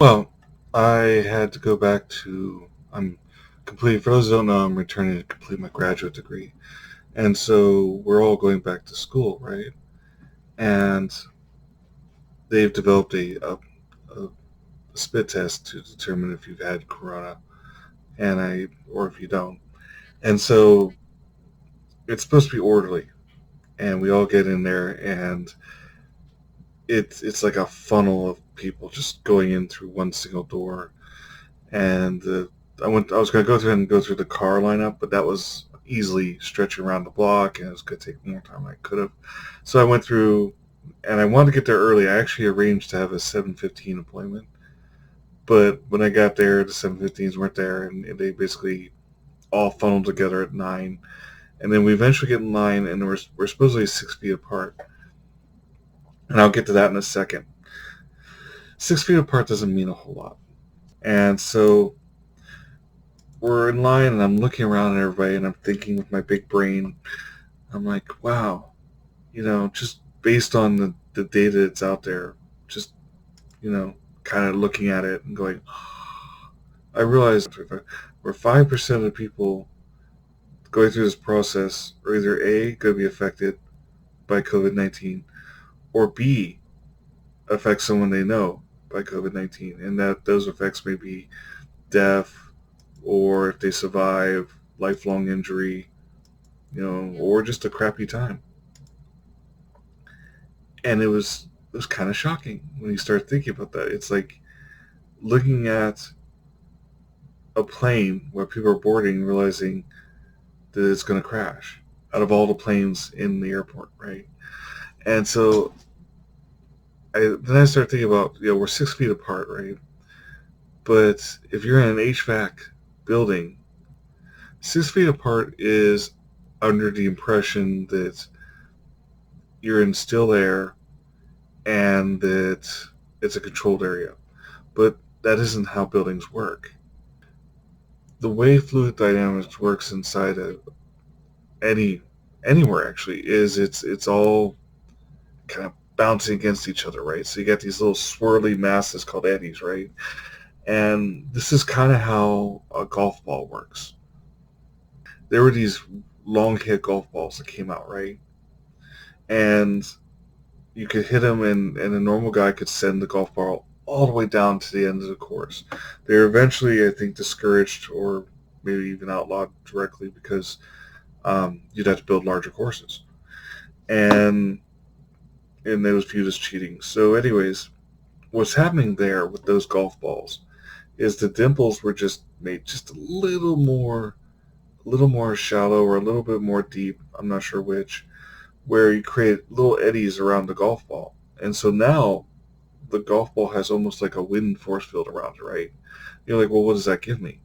Well, I had to go back to. I'm complete. For those who don't know, I'm returning to complete my graduate degree, and so we're all going back to school, right? And they've developed a spit test to determine if you've had corona, or if you don't. And so it's supposed to be orderly, and we all get in there, and it's like a funnel of people just going in through one single door, and I was going to go through and go through the car lineup, but that was easily stretching around the block, and it was going to take more time than I could have. So I went through, and I wanted to get there early. I actually arranged to have a 7:15 appointment, but when I got there, the 7:15s weren't there, and they basically all funneled together at 9. And then we eventually get in line, and we're supposedly 6 feet apart. And I'll get to that in a second. 6 feet apart doesn't mean a whole lot. And so we're in line, and I'm looking around at everybody, and I'm thinking with my big brain, I'm like, wow, just based on the data that's out there, just, kind of looking at it and going, I realized where 5% of the people going through this process are either A, going to be affected by COVID-19, or B, affect someone they know by COVID-19. And that those effects may be death, or if they survive, lifelong injury, or just a crappy time. And it was kind of shocking when you start thinking about that. It's like looking at a plane where people are boarding, realizing that it's going to crash out of all the planes in the airport, right? And so then I start thinking about, we're 6 feet apart, right? But if you're in an HVAC building, 6 feet apart is under the impression that you're in still air and that it's a controlled area. But that isn't how buildings work. The way fluid dynamics works inside of any anywhere actually is it's all kind of bouncing against each other, right? So you got these little swirly masses called eddies, right? And this is kind of how a golf ball works. There were these long hit golf balls that came out, right? And you could hit them, and a normal guy could send the golf ball all the way down to the end of the course. They were eventually, I think, discouraged or maybe even outlawed directly because you'd have to build larger courses, and it was viewed as cheating. So, anyways, what's happening there with those golf balls is the dimples were just made just a little more shallow or a little bit more deep. I'm not sure which, where you create little eddies around the golf ball, and so now the golf ball has almost like a wind force field around it, right? You're like, well, what does that give me?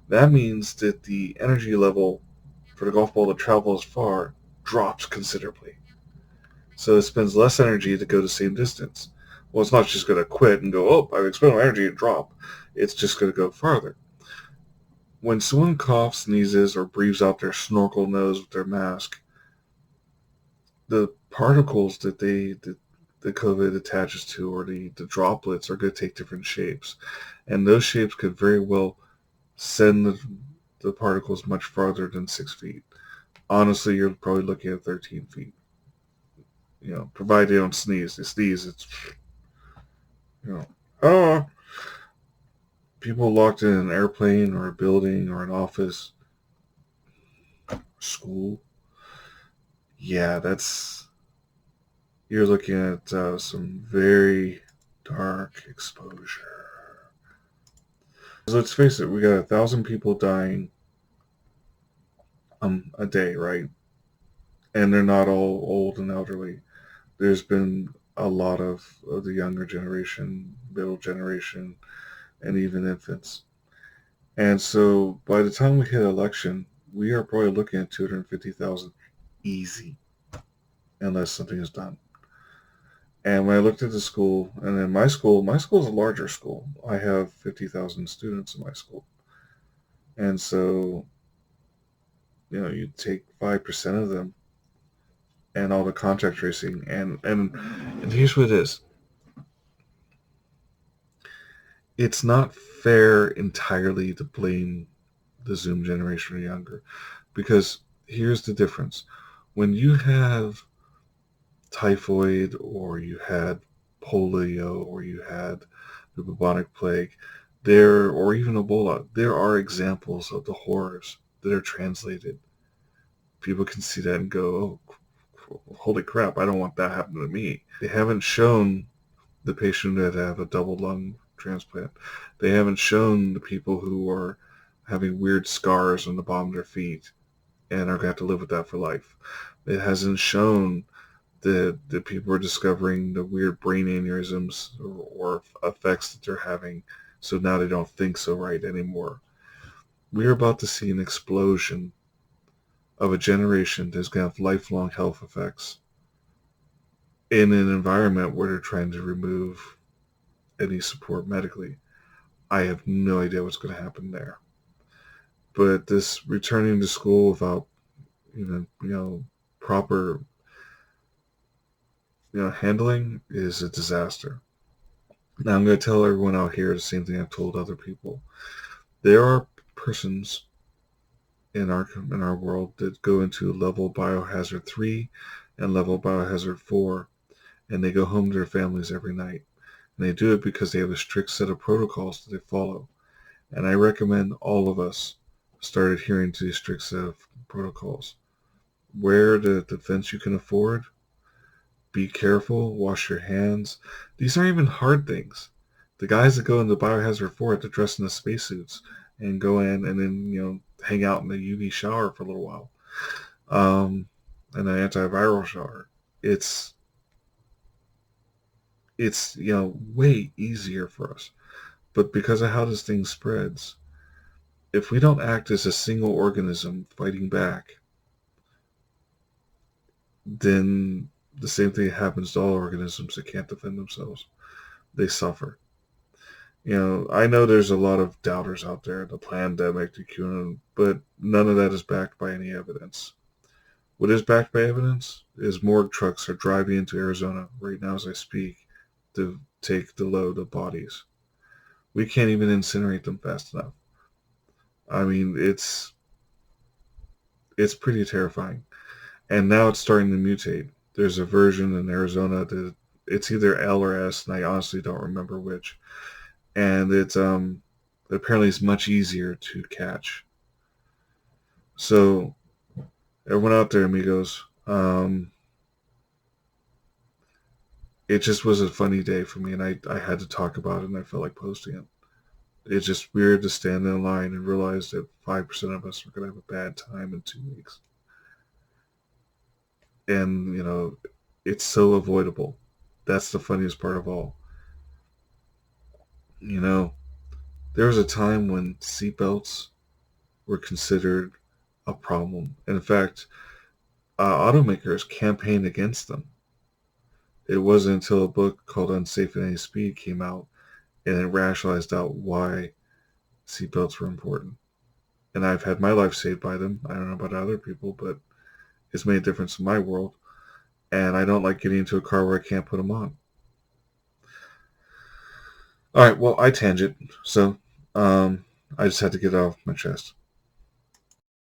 That means that the energy level for the golf ball to travel as far drops considerably. So it spends less energy to go the same distance. Well, it's not just going to quit and go, oh, I've expended my energy and drop. It's just going to go farther. When someone coughs, sneezes, or breathes out their snorkel nose with their mask, the particles that the COVID attaches to, or the droplets, are going to take different shapes. And those shapes could very well send the particles much farther than 6 feet. Honestly, you're probably looking at 13 feet. Provided they don't sneeze. They sneeze, it's, you know, oh, people locked in an airplane or a building or an office, school. Yeah, you're looking at some very dark exposure. So let's face it, we got 1,000 people dying a day, right? And they're not all old and elderly. There's been a lot of the younger generation, middle generation, and even infants. And so by the time we hit election, we are probably looking at 250,000 easy, unless something is done. And when I looked at the school, and then my school is a larger school. I have 50,000 students in my school. And so, you take 5% of them and all the contact tracing, and here's what it is. it's not fair entirely to blame the Zoom generation or younger, because here's the difference. When you have typhoid, or you had polio, or you had the bubonic plague, or even Ebola, there are examples of the horrors that are translated. People can see that and go, oh, holy crap, I don't want that happening to me. They haven't shown the patient that have a double lung transplant. They haven't shown the people who are having weird scars on the bottom of their feet and are going to have to live with that for life. It hasn't shown that people are discovering the weird brain aneurysms or effects that they're having, so now they don't think so right anymore. We're about to see an explosion of a generation that's going to have lifelong health effects in an environment where they're trying to remove any support medically. I have no idea what's going to happen there. But this returning to school without proper handling is a disaster. Now I'm going to tell everyone out here the same thing I've told other people. There are persons in our world that go into level biohazard 3 and level biohazard 4, and they go home to their families every night. And they do it because they have a strict set of protocols that they follow. And I recommend all of us start adhering to these strict set of protocols. Wear the defense you can afford. Be careful. Wash your hands. These aren't even hard things. The guys that go into Biohazard 4 have to dress in the spacesuits and go in and then, hang out in the UV shower for a little while. And an antiviral shower. It's way easier for us. But because of how this thing spreads, if we don't act as a single organism fighting back, then the same thing happens to all organisms that can't defend themselves. They suffer. I know there's a lot of doubters out there, the pandemic, the QAnon, but none of that is backed by any evidence. What is backed by evidence is morgue trucks are driving into Arizona right now as I speak to take the load of bodies. We can't even incinerate them fast enough. I mean, it's pretty terrifying. And now it's starting to mutate. There's a version in Arizona that it's either L or S, and I honestly don't remember which. And it's apparently it's much easier to catch. So everyone out there, amigos, it just was a funny day for me, and I had to talk about it, and I felt like posting it. It's just weird to stand in line and realize that 5% of us are going to have a bad time in 2 weeks. And, it's so avoidable. That's the funniest part of all. There was a time when seatbelts were considered a problem. And in fact, automakers campaigned against them. It wasn't until a book called Unsafe at Any Speed came out and it rationalized out why seatbelts were important. And I've had my life saved by them. I don't know about other people, but it's made a difference in my world. And I don't like getting into a car where I can't put them on. All right, well, I tangent, so I just had to get it off my chest.